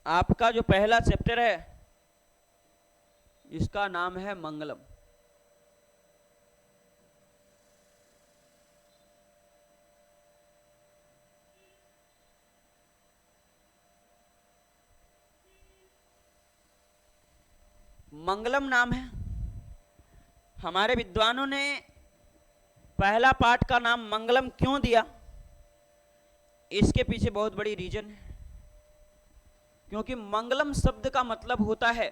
आपका जो पहला चैप्टर है इसका नाम है मंगलम। मंगलम नाम है। हमारे विद्वानों ने पहला पाठ का नाम मंगलम क्यों दिया, इसके पीछे बहुत बड़ी रीजन है। क्योंकि मंगलम शब्द का मतलब होता है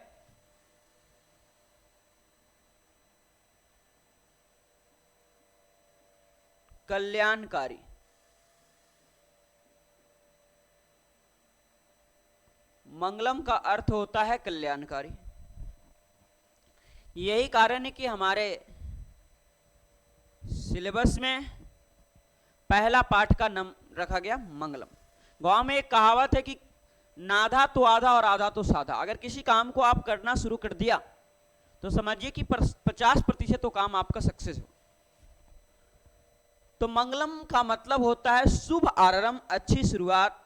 कल्याणकारी। मंगलम का अर्थ होता है कल्याणकारी। यही कारण है कि हमारे सिलेबस में पहला पाठ का नाम रखा गया मंगलम। गांव में एक कहावत है कि नाधा तो आधा और आधा तो साधा। अगर किसी काम को आप करना शुरू कर दिया तो समझिए कि 50% तो काम आपका सक्सेस हो। तो मंगलम का मतलब होता है शुभ आरंभ, अच्छी शुरुआत।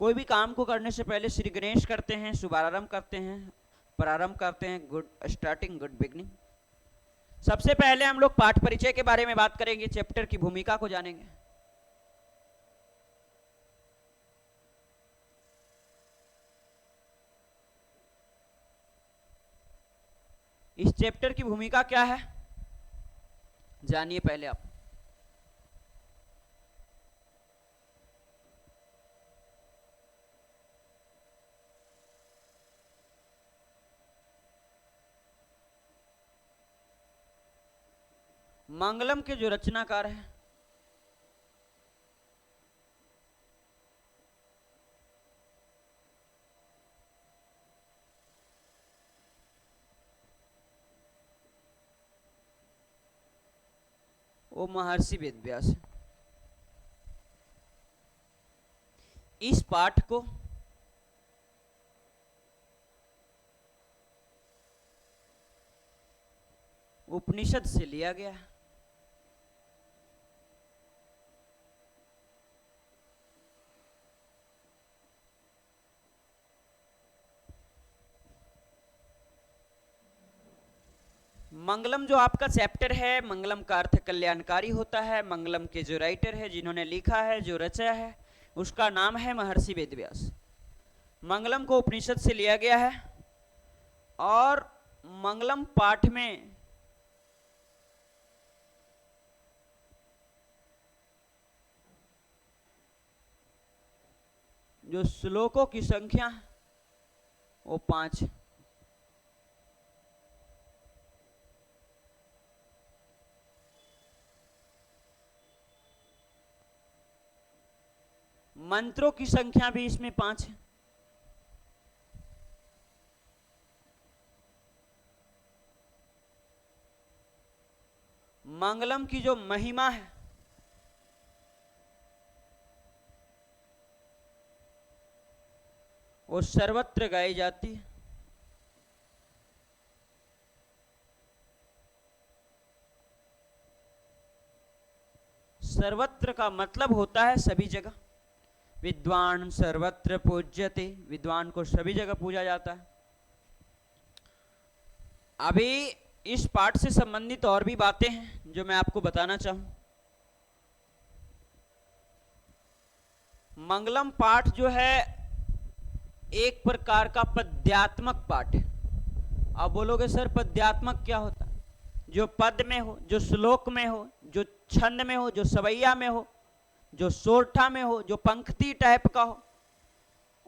कोई भी काम को करने से पहले श्री गणेश करते हैं, शुभ आरंभ करते हैं, प्रारंभ करते हैं, गुड स्टार्टिंग, गुड बिगनिंग। सबसे पहले हम लोग पाठ परिचय के बारे में बात करेंगे, चैप्टर की भूमिका को जानेंगे। इस चैप्टर की भूमिका क्या है जानिए पहले आप। मंगलम के जो रचनाकार हैं वो महर्षि वेदव्यास है। इस पाठ को उपनिषद से लिया गया है। मंगलम जो आपका चैप्टर है, मंगलम का अर्थ कल्याणकारी होता है। मंगलम के जो राइटर है, जिन्होंने लिखा है, जो रचा है, उसका नाम है महर्षि वेदव्यास। मंगलम को उपनिषद से लिया गया है और मंगलम पाठ में जो श्लोकों की संख्या है वो 5 है। मंत्रों की संख्या भी इसमें 5 है। मंगलम की जो महिमा है वो सर्वत्र गाई जाती है। सर्वत्र का मतलब होता है सभी जगह। विद्वान सर्वत्र पूज्यते, विद्वान को सभी जगह पूजा जाता है। अभी इस पाठ से संबंधित और भी बातें हैं जो मैं आपको बताना चाहूं। मंगलम पाठ जो है एक प्रकार का पद्यात्मक पाठ है। आप बोलोगे सर पद्यात्मक क्या होता है? जो पद में हो, जो श्लोक में हो, जो छंद में हो, जो सवैया में हो, जो सोरठा में हो, जो पंक्ति टाइप का हो,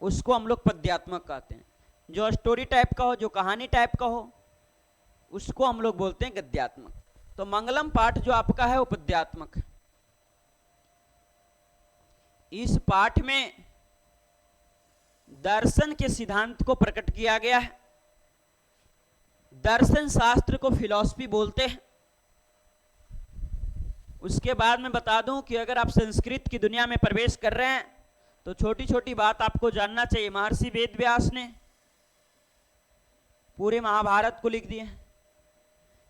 उसको हम लोग पद्यात्मक कहते हैं। जो स्टोरी टाइप का हो, जो कहानी टाइप का हो, उसको हम लोग बोलते हैं गद्यात्मक। तो मंगलम पाठ जो आपका है वो पद्यात्मक है। इस पाठ में दर्शन के सिद्धांत को प्रकट किया गया है। दर्शन शास्त्र को फिलॉसफी बोलते हैं। उसके बाद मैं बता दूं कि अगर आप संस्कृत की दुनिया में प्रवेश कर रहे हैं तो छोटी छोटी बात आपको जानना चाहिए। महर्षि वेदव्यास ने पूरे महाभारत को लिख दिए।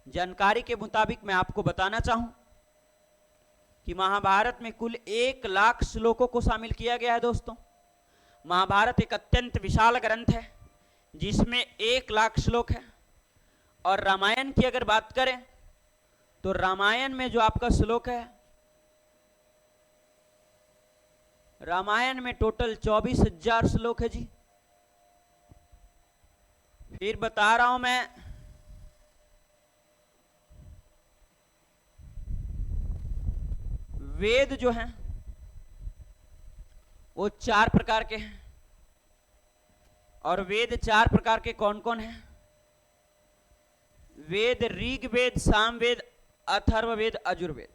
जानकारी के मुताबिक मैं आपको बताना चाहूं कि महाभारत में कुल 1 लाख श्लोकों को शामिल किया गया है दोस्तों। महाभारत एक अत्यंत विशाल ग्रंथ है जिसमें 1,00,000 श्लोक है। और रामायण की अगर बात करें तो रामायण में जो आपका श्लोक है, रामायण में टोटल 24,000 श्लोक है जी। फिर बता रहा हूं मैं, वेद जो हैं वो 4 प्रकार के हैं। और वेद 4 प्रकार के कौन कौन हैं? वेद ऋग्वेद, सामवेद, अथर्ववेद, अजुर्वेद।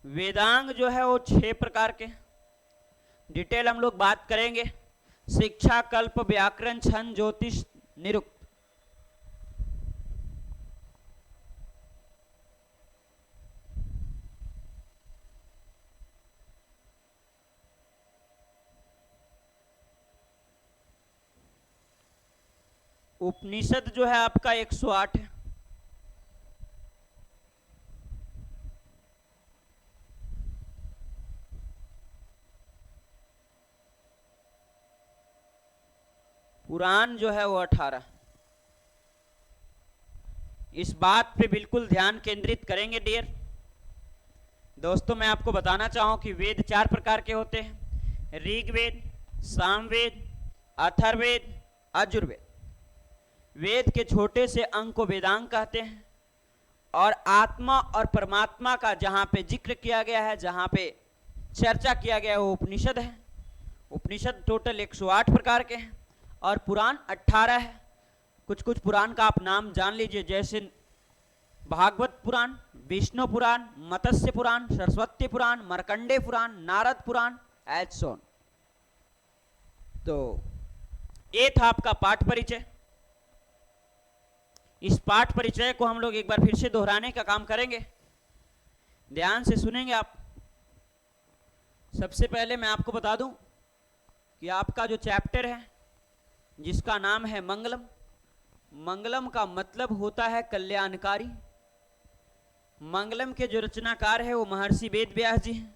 वेदांग जो है वो 6 प्रकार के। डिटेल हम लोग बात करेंगे। शिक्षा, कल्प, व्याकरण, छंद, ज्योतिष, निरुक्त। उपनिषद जो है आपका 108 है। पुराण जो है वो 18। इस बात पे बिल्कुल ध्यान केंद्रित करेंगे डियर दोस्तों। मैं आपको बताना चाहूं कि वेद 4 प्रकार के होते हैं, ऋग्वेद, सामवेद, अथर्ववेद, अजुर्वेद। वेद के छोटे से अंग को वेदांग कहते हैं। और आत्मा और परमात्मा का जहां पे जिक्र किया गया है, जहां पे चर्चा किया गया है, वो उपनिषद है। उपनिषद टोटल 108 प्रकार के हैं और पुराण 18 है। कुछ कुछ पुराण का आप नाम जान लीजिए, जैसे भागवत पुराण, विष्णु पुराण, मत्स्य पुराण, सरस्वती पुराण, मार्कंडेय पुराण, नारद पुराण, एज सोन। तो ये था आपका पाठ परिचय। इस पाठ परिचय को हम लोग एक बार फिर से दोहराने का काम करेंगे। ध्यान से सुनेंगे आप। सबसे पहले मैं आपको बता दूं कि आपका जो चैप्टर है जिसका नाम है मंगलम, मंगलम का मतलब होता है कल्याणकारी। मंगलम के जो रचनाकार है वो महर्षि वेद व्यास जी हैं।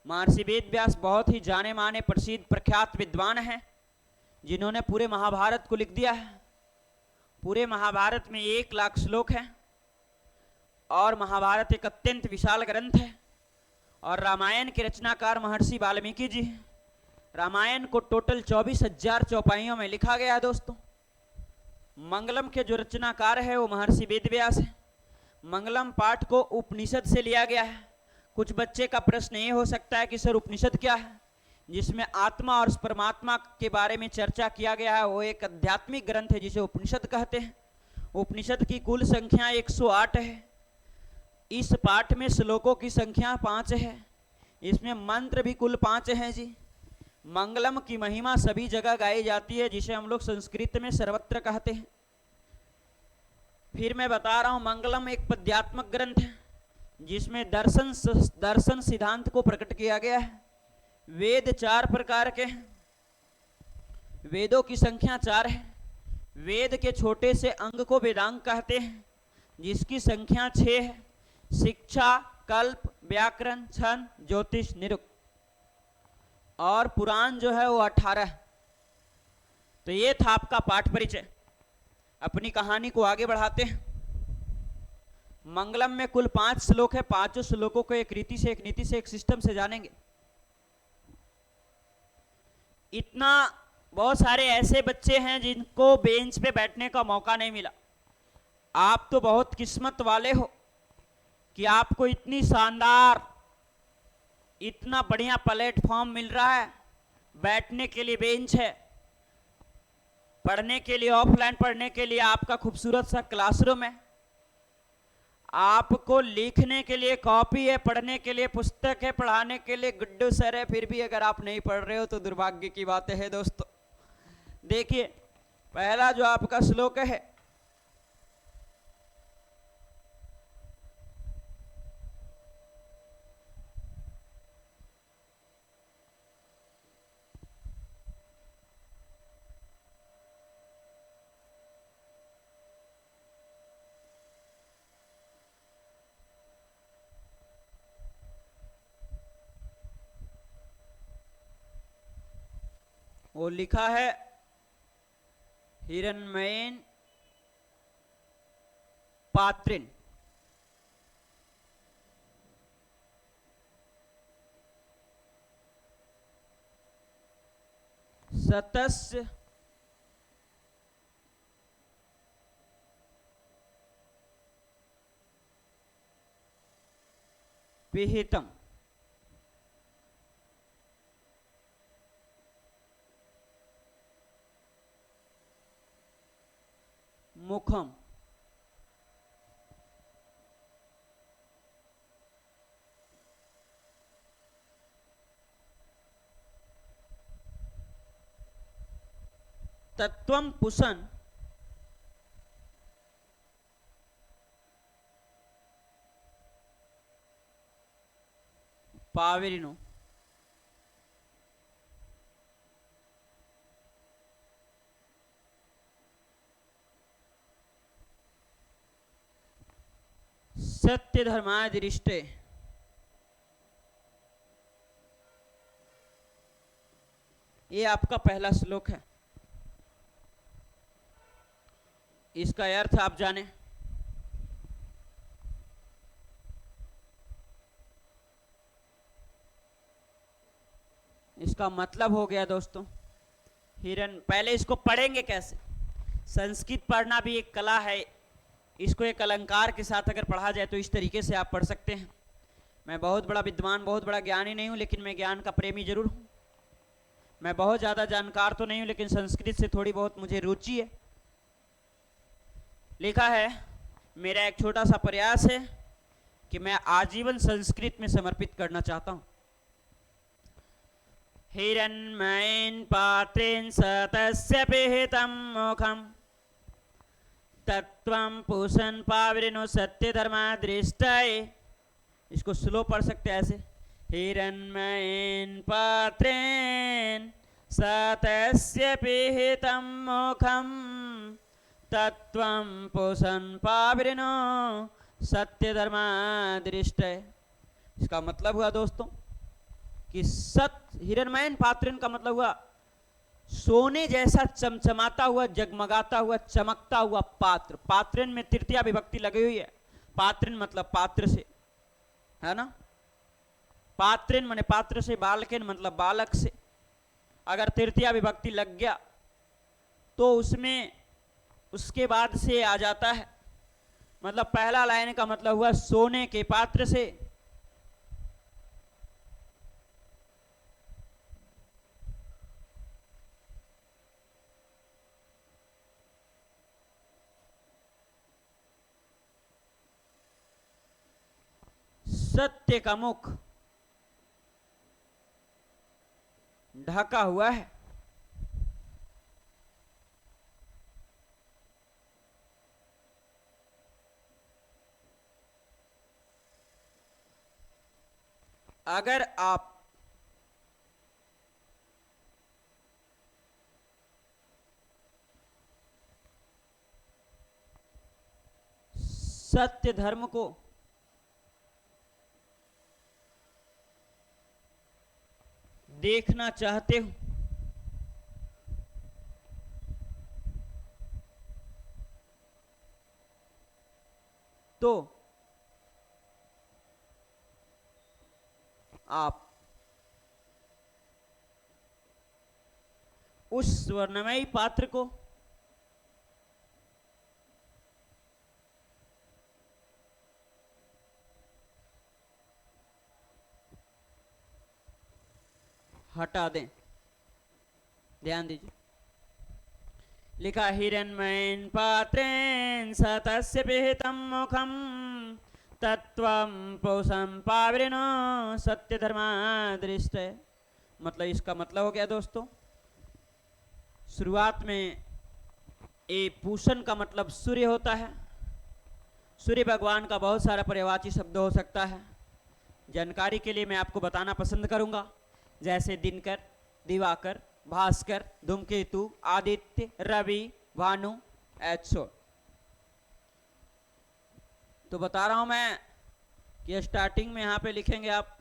महर्षि वेद व्यास बहुत ही जाने माने प्रसिद्ध प्रख्यात विद्वान हैं जिन्होंने पूरे महाभारत को लिख दिया है। पूरे महाभारत में 1,00,000 श्लोक हैं और महाभारत एक अत्यंत विशाल ग्रंथ है। और रामायण के रचनाकार महर्षि वाल्मीकि जी हैं। रामायण को टोटल 24,000 चौपाइयों में लिखा गया है दोस्तों। मंगलम के जो रचनाकार है वो महर्षि वेद व्यास है। मंगलम पाठ को उपनिषद से लिया गया है। कुछ बच्चे का प्रश्न ये हो सकता है कि सर उपनिषद क्या है? जिसमें आत्मा और परमात्मा के बारे में चर्चा किया गया है, वो एक आध्यात्मिक ग्रंथ है जिसे उपनिषद कहते हैं। उपनिषद की कुल संख्या 108 है। इस पाठ में श्लोकों की संख्या 5 है। इसमें मंत्र भी कुल 5 हैं जी। मंगलम की महिमा सभी जगह गाई जाती है, जिसे हम लोग संस्कृत में सर्वत्र कहते हैं। फिर मैं बता रहा हूं, मंगलम एक पद्यात्मक ग्रंथ है जिसमें दर्शन सिद्धांत को प्रकट किया गया है। वेद 4 प्रकार के हैं। वेदों की संख्या 4 है। वेद के छोटे से अंग को वेदांग कहते हैं जिसकी संख्या 6 है। शिक्षा, कल्प, व्याकरण, छंद, ज्योतिष, निरुक्त। और पुराण जो है वो 18 है। तो ये था आपका पाठ परिचय। अपनी कहानी को आगे बढ़ाते हैं। मंगलम में कुल 5 श्लोक है। 5 श्लोकों को एक रीति से, एक नीति से, एक सिस्टम से जानेंगे। इतना बहुत सारे ऐसे बच्चे हैं जिनको बेंच पे बैठने का मौका नहीं मिला। आप तो बहुत किस्मत वाले हो कि आपको इतनी शानदार, इतना बढ़िया प्लेटफॉर्म मिल रहा है। बैठने के लिए बेंच है, पढ़ने के लिए, ऑफलाइन पढ़ने के लिए आपका खूबसूरत सा क्लासरूम है, आपको लिखने के लिए कॉपी है, पढ़ने के लिए पुस्तक है, पढ़ाने के लिए गुड्डू सर है। फिर भी अगर आप नहीं पढ़ रहे हो तो दुर्भाग्य की बात है दोस्तों। देखिए पहला जो आपका श्लोक है, वो लिखा है हिरण्मयेन पात्रेण। सतस्य पिहितम। मुखम। तत्वम पुसन पावरिनो। सत्य धर्मादिरिष्टे। ये आपका पहला श्लोक है। इसका अर्थ आप जाने। इसका मतलब हो गया दोस्तों हिरण। पहले इसको पढ़ेंगे कैसे? संस्कृत पढ़ना भी एक कला है। इसको एक अलंकार के साथ अगर पढ़ा जाए तो इस तरीके से आप पढ़ सकते हैं। मैं बहुत बड़ा विद्वान, बहुत बड़ा ज्ञानी नहीं हूं, लेकिन मैं ज्ञान का प्रेमी जरूर हूं। मैं बहुत ज़्यादा जानकार तो नहीं हूं, लेकिन संस्कृत से थोड़ी बहुत मुझे रुचि है। लिखा है, मेरा एक छोटा सा प्रयास है कि मैं आजीवन संस्कृत में समर्पित करना चाहता हूं। हिरण्मयेन पात्रेण सतस्य पिहितं मुखम् तत्वं पुषन् पावरिणो सत्य धर्मादृष्टये। इसको स्लो पढ़ सकते हैं ऐसे, हिरण्मयेन पात्रेण सतस्य पिहितं मुखम् तत्वं पुषन् पावरिणो सत्य धर्मादृष्टये। इसका मतलब हुआ दोस्तों कि हिरण्मयेन पात्रेण का मतलब हुआ सोने जैसा चमचमाता हुआ, जगमगाता हुआ, चमकता हुआ पात्र। पात्रेण में तृतीया विभक्ति लगी हुई है। पात्रेण मतलब पात्र से, है ना। पात्रेण माने पात्र से, बालकेन मतलब बालक से। अगर तृतीया विभक्ति लग गया तो उसमें उसके बाद से आ जाता है। मतलब पहला लाइन का मतलब हुआ सोने के पात्र से। सत्य का मुख ढका हुआ है। अगर आप सत्य धर्म को देखना चाहते हो तो आप उस स्वर्णमयी पात्र को हटा दें। ध्यान दीजिए, लिखा हिरण्मयेन पात्रेण सतस्य पिहितं मुखं तत्वं पुषन् पावरिणो सत्य धर्मादृष्टये। मतलब इसका मतलब हो गया दोस्तों, शुरुआत में ए पूषण का मतलब सूर्य होता है। सूर्य भगवान का बहुत सारा पर्यायवाची शब्द हो सकता है। जानकारी के लिए मैं आपको बताना पसंद करूंगा, जैसे दिनकर, दिवाकर, भास्कर, धूमकेतु, आदित्य, रवि, भानु, ऐच्छो। तो बता रहा हूं मैं कि स्टार्टिंग में यहां पे लिखेंगे आप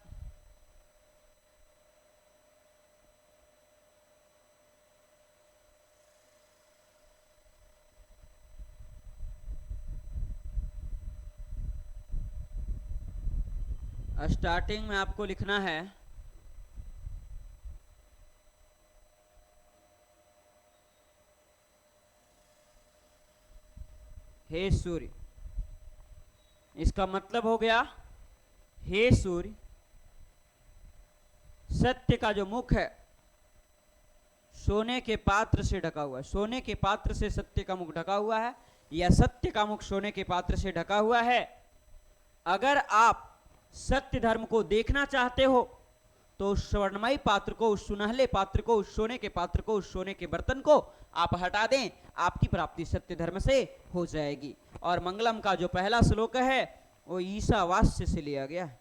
स्टार्टिंग में आपको लिखना है हे सूर्य। इसका मतलब हो गया हे सूर्य, सत्य का जो मुख है सोने के पात्र से ढका हुआ है, सोने के पात्र से सत्य का मुख ढका हुआ है, या सत्य का मुख सोने के पात्र से ढका हुआ है। अगर आप सत्य धर्म को देखना चाहते हो तो उस स्वर्णमयी पात्र को, उस सुनहले पात्र को, उस सोने के पात्र को, उस सोने के बर्तन को आप हटा दें, आपकी प्राप्ति सत्य धर्म से हो जाएगी। और मंगलम का जो पहला श्लोक है वो ईशावास्य से लिया गया है।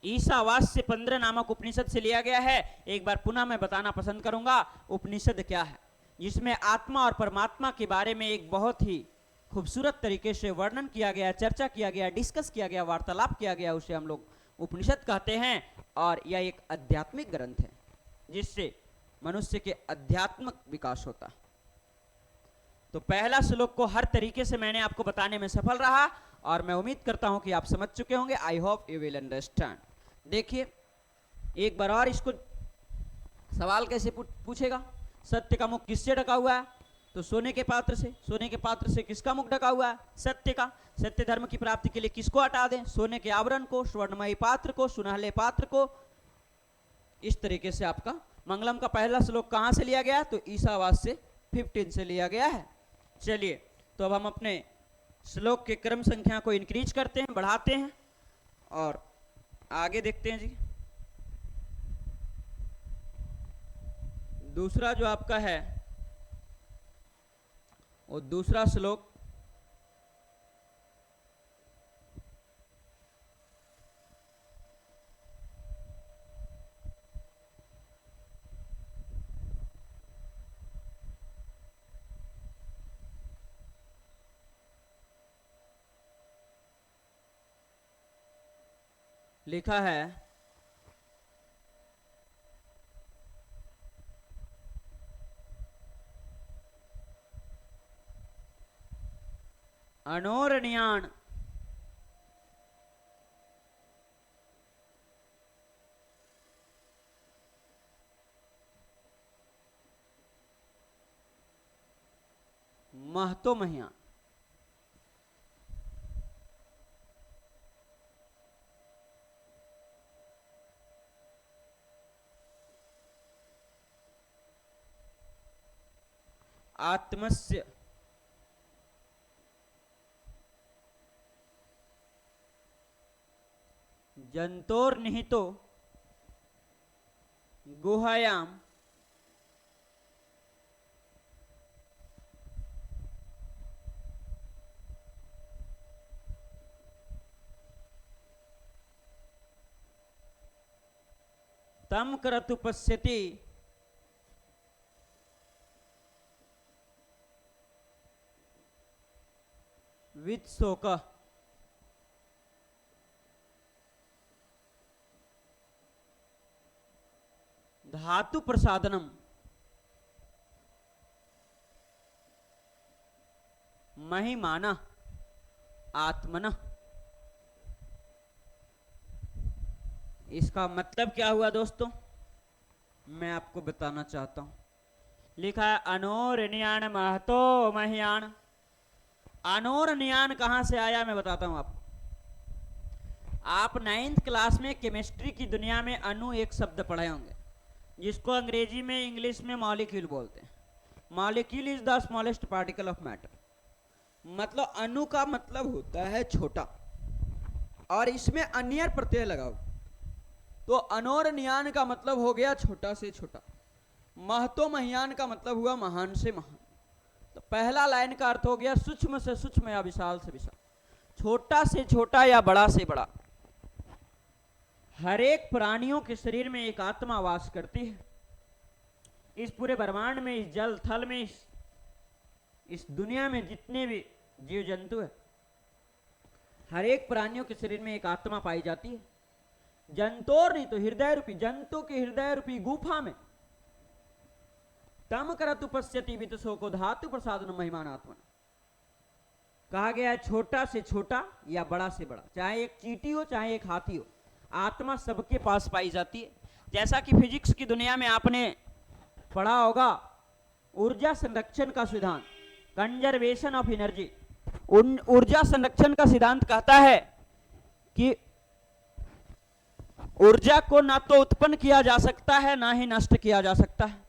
ईशावास्य 15 नामक उपनिषद से लिया गया है। एक बार पुनः मैं बताना पसंद करूंगा उपनिषद क्या है, जिसमें आत्मा और परमात्मा के बारे में एक बहुत ही खूबसूरत तरीके से वर्णन किया गया, चर्चा किया गया, डिस्कस किया गया, वार्तालाप किया गया, उसे हम लोग उपनिषद कहते हैं। और यह एक आध्यात्मिक ग्रंथ है जिससे मनुष्य के आध्यात्मिक विकास होता है। तो पहला श्लोक को हर तरीके से मैंने आपको बताने में सफल रहा और मैं उम्मीद करता हूं कि आप समझ चुके होंगे। I hope you will understand. देखिए एक बार और इसको सवाल कैसे पूछेगा, सत्य का मुख किससे ढका हुआ है, तो सोने के पात्र से। सोने के पात्र से किसका मुख ढका हुआ है, सत्य का। सत्य धर्म की प्राप्ति के लिए किसको हटा दें, सोने के आवरण को, स्वर्णमयी पात्र को, सुनहले पात्र को। इस तरीके से आपका मंगलम का पहला श्लोक कहां से लिया गया, तो ईशावास्य 15 से लिया गया है। चलिए तो अब हम अपने श्लोक के क्रम संख्या को इंक्रीज करते हैं, बढ़ाते हैं और आगे देखते हैं जी। दूसरा जो आपका है वो दूसरा श्लोक लिखा है अनोरणीयान महतो महियान। आत्मस्य जंतोर्निहितो गुहायाम तम करतु पश्यति वित्सोक। धातु प्रसादनम महिमाना आत्मना। इसका मतलब क्या हुआ दोस्तों, मैं आपको बताना चाहता हूं। लिखा है अनोरणीयान महतो महियान। अनोरणीयान कहां से आया मैं बताता हूं आपको। आप 9th क्लास में केमिस्ट्री की दुनिया में अणु एक शब्द पढ़े होंगे जिसको अंग्रेजी में, इंग्लिश में मॉलिक्यूल बोलते हैं। Molecule is the smallest particle of matter. मतलब अणु का मतलब होता है छोटा, और इसमें अन्यर प्रत्यय लगाओ तो अनोरणीयान का मतलब हो गया छोटा से छोटा। महतो महियान का मतलब हुआ महान से महान। तो पहला लाइन का अर्थ हो गया सूक्ष्म से सूक्ष्म या विशाल से विशाल, छोटा से छोटा या बड़ा से बड़ा। हर एक प्राणियों के शरीर में एक आत्मा वास करती है। इस पूरे ब्रह्मांड में, इस जल थल में, इस दुनिया में जितने भी जीव जंतु है, हर एक प्राणियों के शरीर में एक आत्मा पाई जाती है। जंतोर नहीं तो हृदय रूपी, जंतु के हृदय रूपी गुफा में तम करतु पश्यति वित्सो को धातु प्रसादन महिमान आत्मा। कहा गया है छोटा से छोटा या बड़ा से बड़ा, चाहे एक चींटी हो चाहे एक हाथी हो, आत्मा सबके पास पाई जाती है। जैसा कि फिजिक्स की दुनिया में आपने पढ़ा होगा, ऊर्जा संरक्षण का सिद्धांत, कंजर्वेशन ऑफ एनर्जी, ऊर्जा संरक्षण का सिद्धांत कहता है कि ऊर्जा को ना तो उत्पन्न किया जा सकता है ना ही नष्ट किया जा सकता है।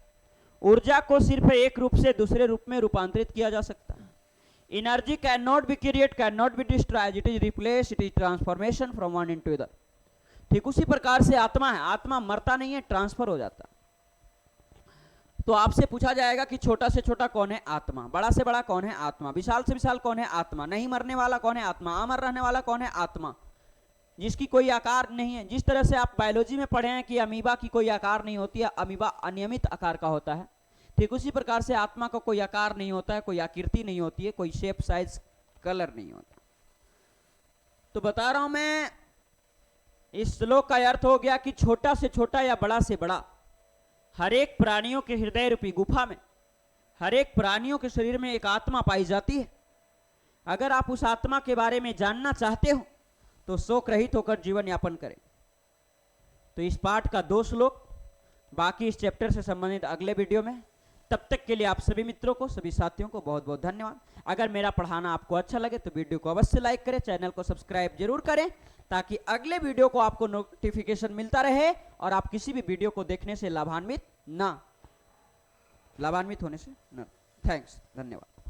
ऊर्जा को सिर्फ एक रूप से दूसरे रूप में रूपांतरित किया जा सकता है। Energy can not be create, can not be destroyed, it is replace, it is transformation from one into other. ठीक उसी प्रकार से आत्मा है, आत्मा मरता नहीं है, ट्रांसफर हो जाता। तो आपसे पूछा जाएगा कि छोटा से छोटा कौन है? आत्मा। बड़ा से बड़ा कौन है? आत्मा। विशाल से विशाल कौन है? आत्मा। नहीं मरने वाला कौन है? आत्मा। अमर रहने वाला कौन है? आत्मा। जिसकी कोई आकार नहीं है, जिस तरह से आप बायोलॉजी में पढ़े हैं कि अमीबा की कोई आकार नहीं होती है, अमीबा अनियमित आकार का होता है, ठीक उसी प्रकार से आत्मा का कोई आकार नहीं होता है, कोई आकृति नहीं होती है, कोई शेप साइज कलर नहीं होता। तो बता रहा हूं मैं, इस श्लोक का अर्थ हो गया कि छोटा से छोटा या बड़ा से बड़ा, हर एक प्राणियों के हृदय रूपी गुफा में, हर एक प्राणियों के शरीर में एक आत्मा पाई जाती है। अगर आप उस आत्मा के बारे में जानना चाहते हो तो शोक रहित होकर जीवन यापन करें। तो इस पाठ का 2 श्लोक, बाकी इस चैप्टर से संबंधित अगले वीडियो में। तब तक के लिए आप सभी मित्रों को, सभी साथियों को बहुत बहुत धन्यवाद। अगर मेरा पढ़ाना आपको अच्छा लगे तो वीडियो को अवश्य लाइक करें, चैनल को सब्सक्राइब जरूर करें, ताकि अगले वीडियो को आपको नोटिफिकेशन मिलता रहे और आप किसी भी वीडियो को देखने से लाभान्वित होने से न। थैंक्स, धन्यवाद।